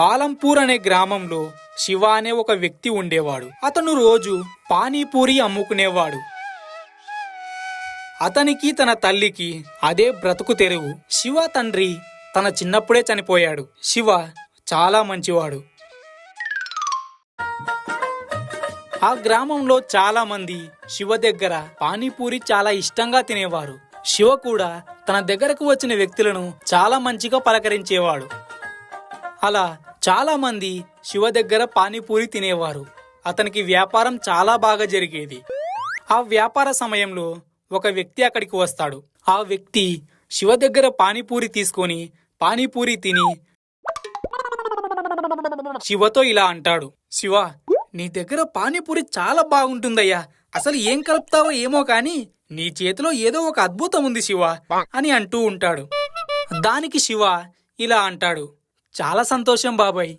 పాలంపూర్ అనే గ్రామంలో శివ అనే ఒక వ్యక్తి ఉండేవాడు. అతను రోజు పానీపూరి అమ్ముకునేవాడు. అతనికి తన తల్లికి అదే బ్రతుకు తెరువు. శివ తండ్రి తన చిన్నప్పుడే చనిపోయాడు. శివ చాలా మంచివాడు. ఆ గ్రామంలో చాలా మంది శివ దగ్గర పానీపూరి చాలా ఇష్టంగా తినేవారు. శివ కూడా తన దగ్గరకు వచ్చిన వ్యక్తులను చాలా మంచిగా పలకరించేవాడు. అలా చాలా మంది శివ దగ్గర పానీపూరి తినేవారు. అతనికి వ్యాపారం చాలా బాగా జరిగేది. ఆ వ్యాపార సమయంలో ఒక వ్యక్తి అక్కడికి వస్తాడు. ఆ వ్యక్తి శివ దగ్గర పానీపూరి తీసుకొని పానీపూరి తిని శివతో ఇలా అంటాడు, శివ, నీ దగ్గర పానీపూరి చాలా బాగుంటుందయ్యా. అసలు ఏం కలుపుతావో ఏమో కానీ నీ చేతిలో ఏదో ఒక అద్భుతం ఉంది శివ అని అంటూ ఉంటాడు. దానికి శివ ఇలా అంటాడు, చాలా సంతోషం బాబాయ్,